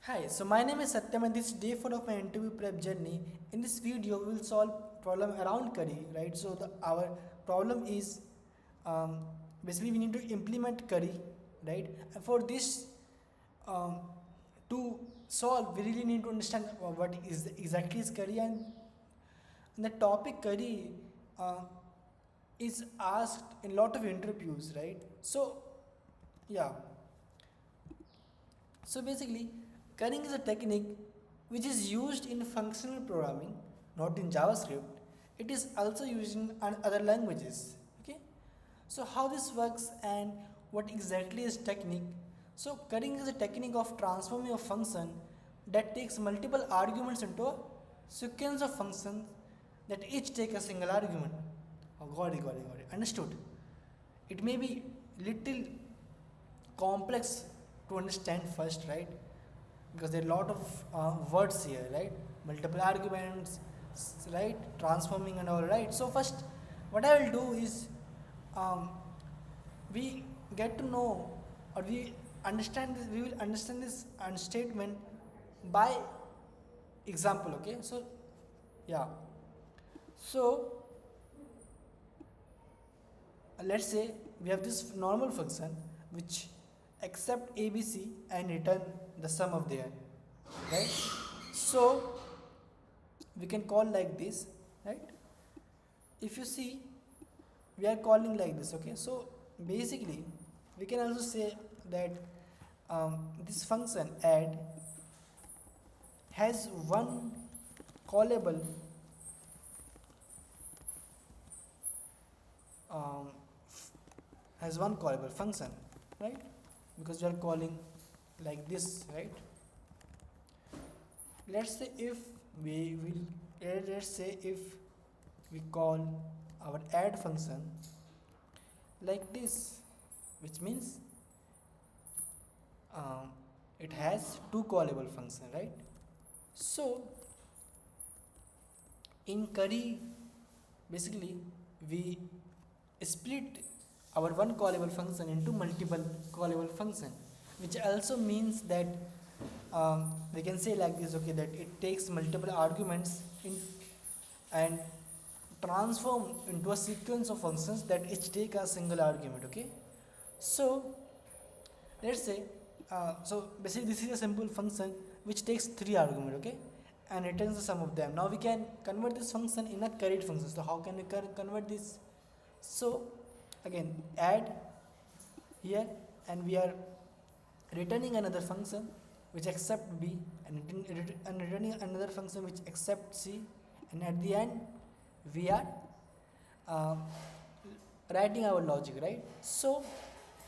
Hi, so my name is Satyam and this is day 4 of my interview prep journey. In this video, we will solve problem around curry, right? So our problem is um, basically we need to implement curry, right? And for this um, to solve, we really need to understand what is exactly is curry and the topic curry uh, is asked in lot of interviews, right? So yeah, so basically, currying is a technique which is used in functional programming, not in JavaScript. It is also used in other languages. Okay. So how this works and what exactly is technique? So currying is a technique of transforming a function that takes multiple arguments into a sequence of functions that each take a single argument. Oh, got it. Understood. It may be little complex to understand first, right? Because there are a lot of words here, right? Multiple arguments, right? Transforming and all, right? So first, what I will do is um, we get to know or we understand this. We will understand this statement by example. Okay, so yeah. So let's say we have this normal function which accept ABC and return the sum of their, right? So we can call like this, right? If you see, we are calling like this. Okay, so basically we can also say that this function add has one callable um, has one callable function, right? Because we are calling like this, right? Let's say if we will let's say if we call our add function like this, which means um, it has two callable function, right? So in curry, basically we split our one callable function into multiple callable function, which also means that we can say like this, okay, that it takes multiple arguments in and transform into a sequence of functions that each take a single argument. Okay, so let's say so basically this is a simple function which takes three arguments, okay, and returns the sum of them. Now we can convert this function in a curried function. So how can we convert this? So again add here, and we are returning another function which accept B, and returning another function which accept C, and at the end we are uh, writing our logic, right? So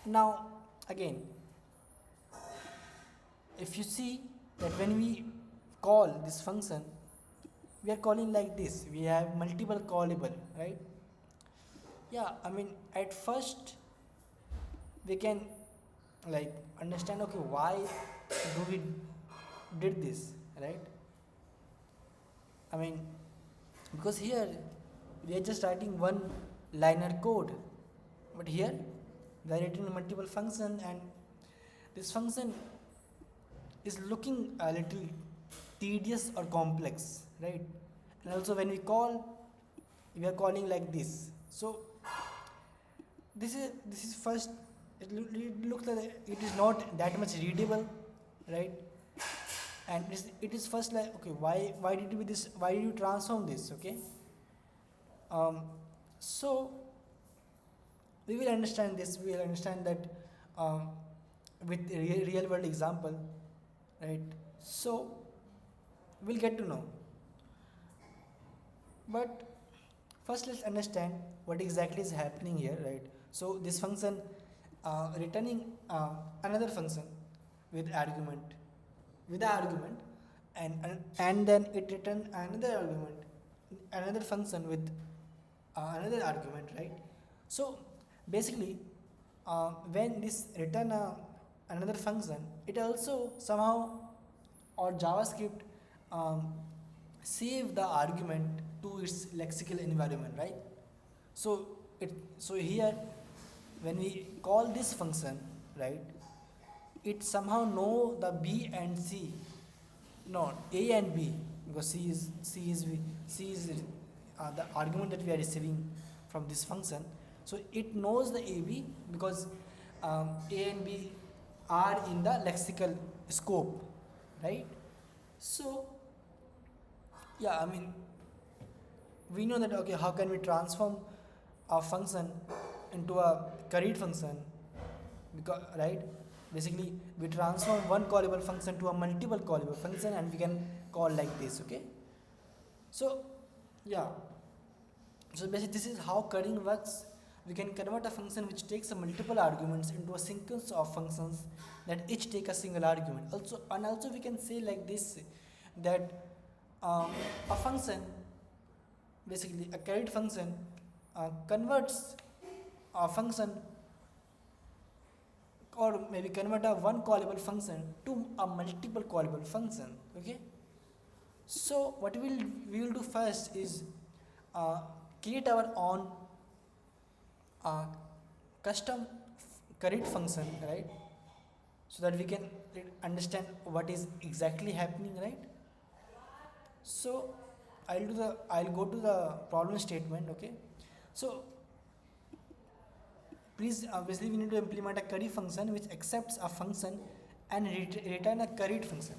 now again, if you see that when we call this function, we are calling like this, we have multiple callable, right? Yeah, I mean at first we can like understand, okay, why do we did this, right? I mean, because here we are just writing one liner code, but here we are writing multiple function, and this function is looking a little tedious or complex, right? And also when we call, we are calling like this. So this is first, it looks like it is not that much readable, right? And it is first like, okay, why did we this, why did you transform this? Okay, um, so we will understand this, we will understand that um, with real world example, right? So we'll get to know, but first let's understand what exactly is happening here, right? So this function returning another function with argument, with the argument, and then it return another argument, another function with another argument, right? So basically when this return another function, it also somehow or JavaScript um, save the argument to its lexical environment, right? So so here when we call this function, right, it somehow know the B and C no, a and b, because c is the argument that we are receiving from this function. So it knows the ab because a and b are in the lexical scope, right? So yeah, I mean, we know that, okay, how can we transform a function into a curried function, because, right, basically we transform one callable function to a multiple callable function and we can call like this, okay? So yeah, so basically this is how currying works. We can convert a function which takes a multiple arguments into a sequence of functions that each take a single argument. Also, and also we can say like this, that a function, basically a carried function, converts a function, or maybe convert a one callable function to a multiple callable function, okay? So what we will do first is uh, create our own uh, custom curried function, right? So that we can understand what is exactly happening, right? So I'll go to the problem statement, okay? So please, obviously we need to implement a curry function which accepts a function and return a curried function.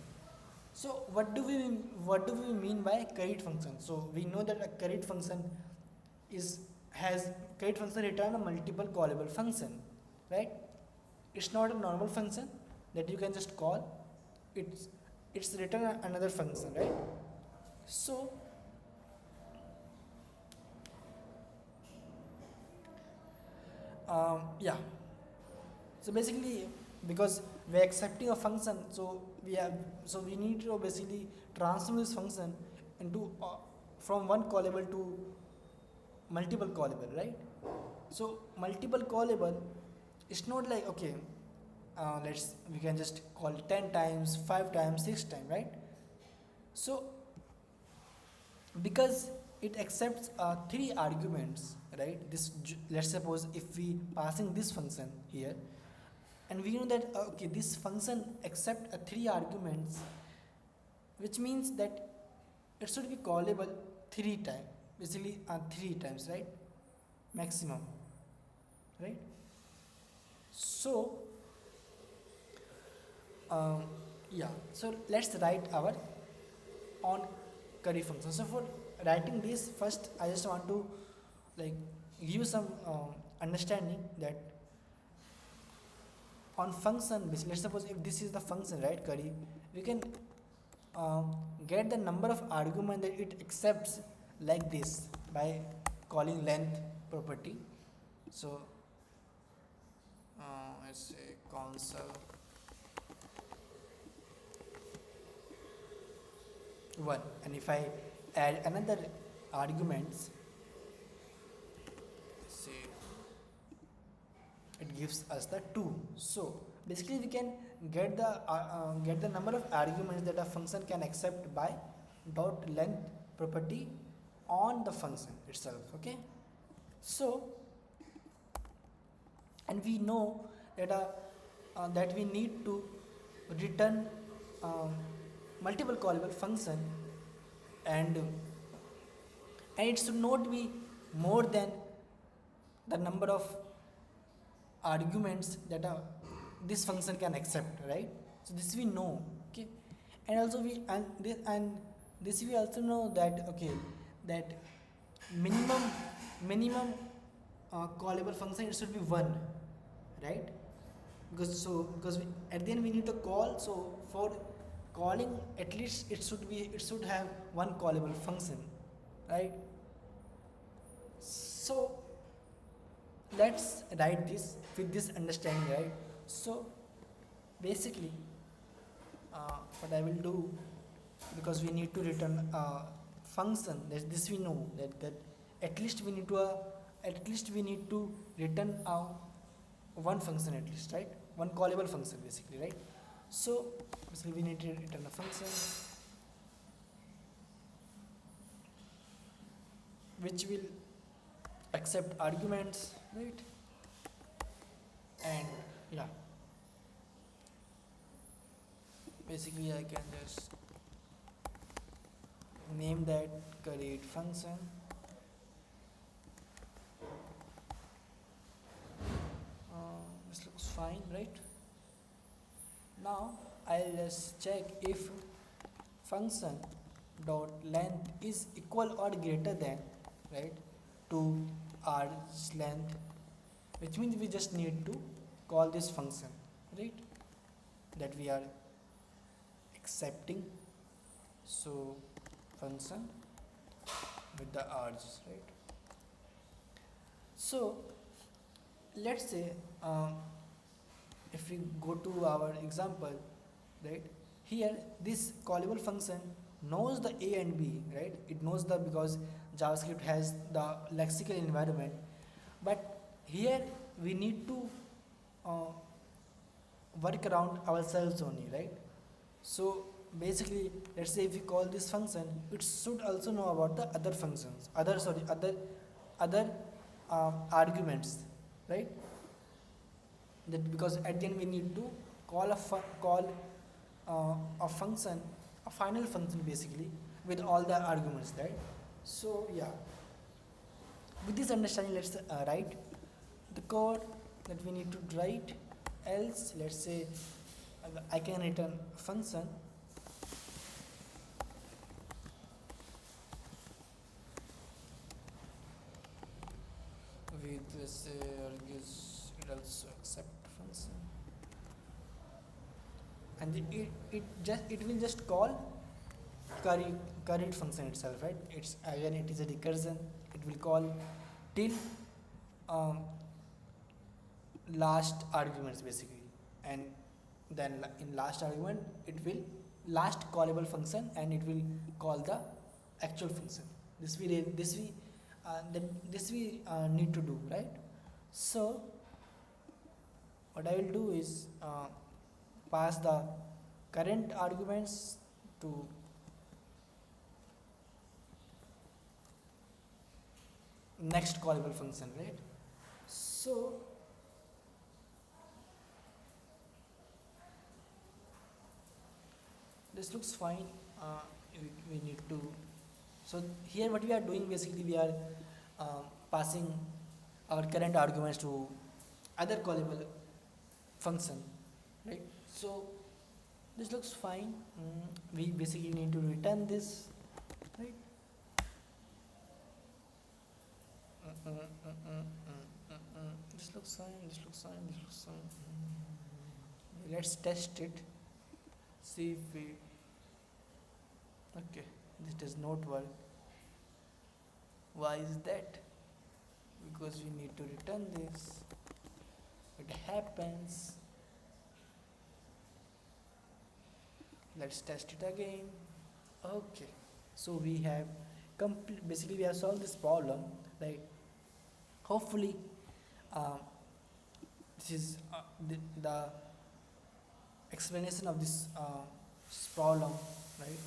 So what do we mean by curried function? So we know that a curried function is has curried function return a multiple callable function, right? It's not a normal function that you can just call. It's it's return another function, right? So yeah. So basically, because we're accepting a function, so we need to basically transform this function into from one callable to multiple callable, right? So multiple callable, it's not like, okay, we can just call 10 times, 5 times, 6 times, right? So because it accepts three arguments, right? Let's suppose if we passing this function here, and we know that, okay, this function accept three arguments, which means that it should be callable three times, basically three times, right? Maximum, right? So um, yeah, so let's write our own curry function. So for writing this, first I just want to like give you some understanding that on function, basically, let's suppose if this is the function, right, curry, we can get the number of argument that it accepts like this by calling length property. So let's say console 1, and if I add another arguments, say it gives us the 2. So basically we can get the number of arguments that a function can accept by dot length property on the function itself, okay? So, and we know that that we need to return um, multiple callable function, and it should not be more than the number of arguments that this function can accept, right? So this we know, okay? And also this we also know that, okay, that minimum callable function, it should be 1, right? Because at the end we need to call, so for calling at least it should have one callable function, right? So let's write this with this understanding, right? So basically what I will do, because we need to return a function, this we know that at least we need to return one function at least, right? One callable function basically, right? So basically we need to return a function which will accept arguments, right? And yeah, basically I can just name that create function. This looks fine, right? Now I'll just check if function dot length is equal or greater than, right, to args length, which means we just need to call this function, right, that we are accepting. So function with the args, right? So let's say if we go to our example, right, here this callable function knows the a and b, right? It knows the, because JavaScript has the lexical environment, but here we need to uh, work around ourselves only, right? So basically, let's say if we call this function, it should also know about the other functions, other arguments, right? That, because at the end we need to call a function, a final function basically, with all the arguments, right? So yeah, with this understanding, let's write the code that we need to write. Else, let's say I can return a function with this argues, it also accept function, and it will just call current function itself, right? It's again, it is a recursion. It will call till um, last arguments basically, and then in last argument it will last callable function, and it will call the actual function. This we need to do, right? So what I will do is pass the current arguments to next callable function, right? So this looks fine. We need to, so here what we are doing basically, we are passing our current arguments to other callable function, right? So this looks fine. We basically need to return this, right? This looks fine, this looks fine, this looks fine. Let's test it, see if we, okay, this does not work. Why is that? Because we need to return this. It happens. Let's test it again. Okay, so we have basically we have solved this problem, right? Hopefully this is the explanation of this problem, right,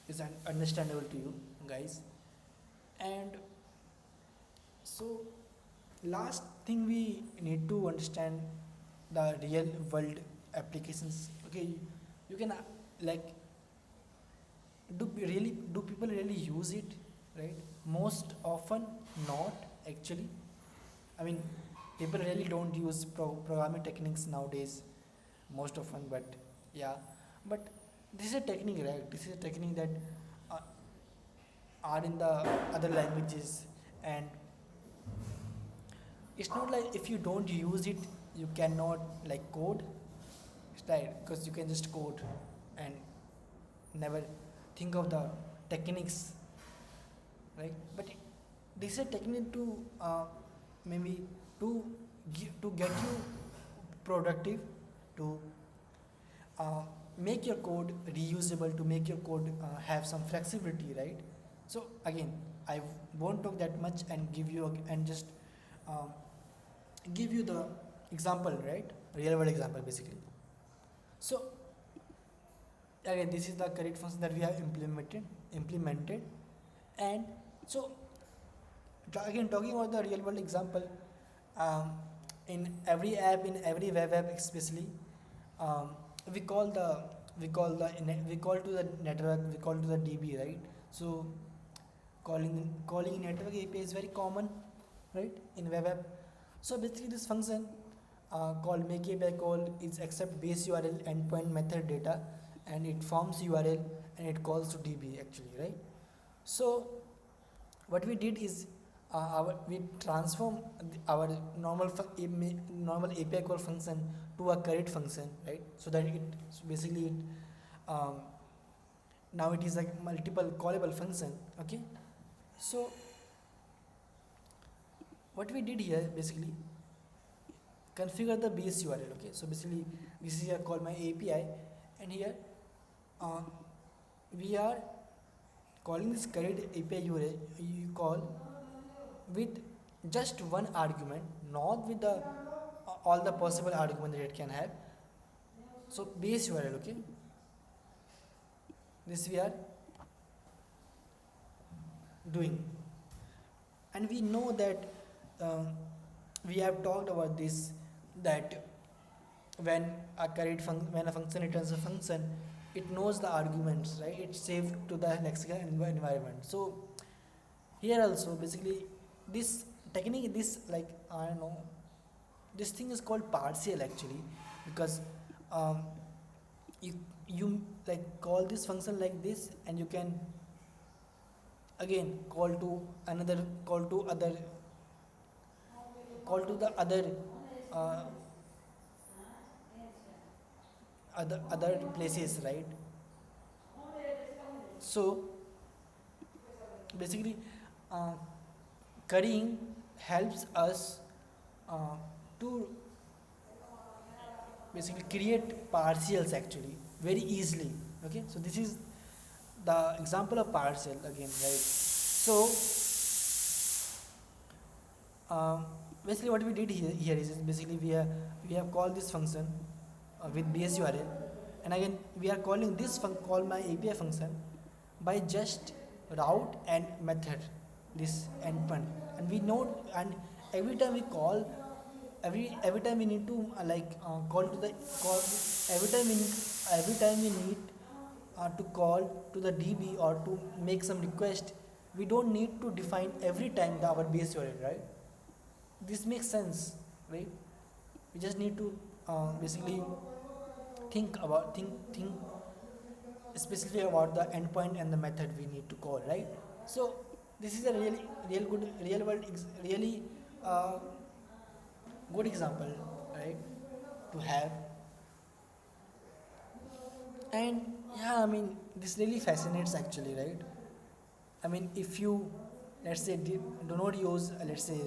is understandable to you guys. And so last thing, we need to understand the real world applications. Okay, you can like, do people really use it, right? Most often not, actually. I mean, people really don't use programming techniques nowadays most often, but yeah, but this is a technique, right? This is a technique that uh, are in the other languages, and it's not like if you don't use it you cannot like code. It's right, because you can just code and never think of the techniques, right? But this is a technique to maybe to to get you productive, to uh, make your code reusable, to make your code have some flexibility, right? So again, I won't talk that much and give you and just um, give you the example, right? Real world example basically. So again, this is the correct function that we have implemented. And so again, talking about the real world example, um, in every app, in every web app especially, um, we call to the network, we call to the DB, right? So calling network API is very common, right, in web app. So basically this function called make API call is accept base URL endpoint method data, and it forms URL and it calls to DB actually, right? So what we did is we transform our normal API call function to a create function, right? So that basically um, now it is like multiple callable function. Okay, so what we did here basically configure the base URL. Okay, so basically this is here called my API, and here uh, we are calling this create API URL you call with just one argument, not with the all the possible argument that it can have. So base URL, okay, this we are doing, and we know that um, we have talked about this, that when when a function returns a function, it knows the arguments, right? It's saved to the lexical environment. So here also basically this technique, this like I don't know, this thing is called partial actually, because um, you you like call this function like this, and you can again call to the uh, other places, right? So basically uh, currying helps us uh, to basically create partials actually very easily. Okay, so this is the example of partial again, right? So um, basically what we did here is basically we have called this function with base URL, and again we are calling this call my API function by just route and method, this endpoint, and we know, and every time we call, every time we need to call to the call, every time we need, to call to the DB or to make some request, we don't need to define every time our base URL, right? This makes sense, right? We just need to basically think specifically about the endpoint and the method we need to call, right? So this is a real good real world really uh, good example, right, to have. And yeah, I mean this really fascinates actually, right? I mean if you, let's say, do not use let's say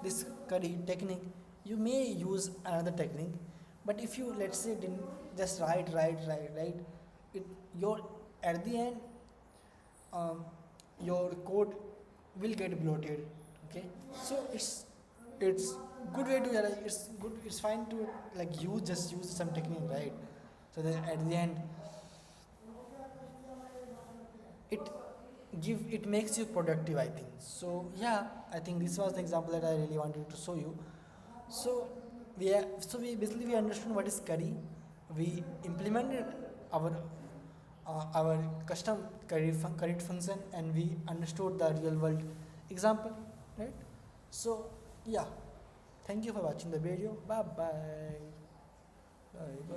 this curry technique, you may use another technique, but if you, let's say, didn't just write it, your at the end um, your code will get bloated. Okay, so it's good way to, it's good, it's fine to like use some technique, right? So that at the end it it makes you productive, I think. So yeah, I think this was the example that I really wanted to show you. So we basically we understood what is curry, we implemented our custom curry function, and we understood the real world example, right? So yeah, thank you for watching the video. Bye bye. Bye bye.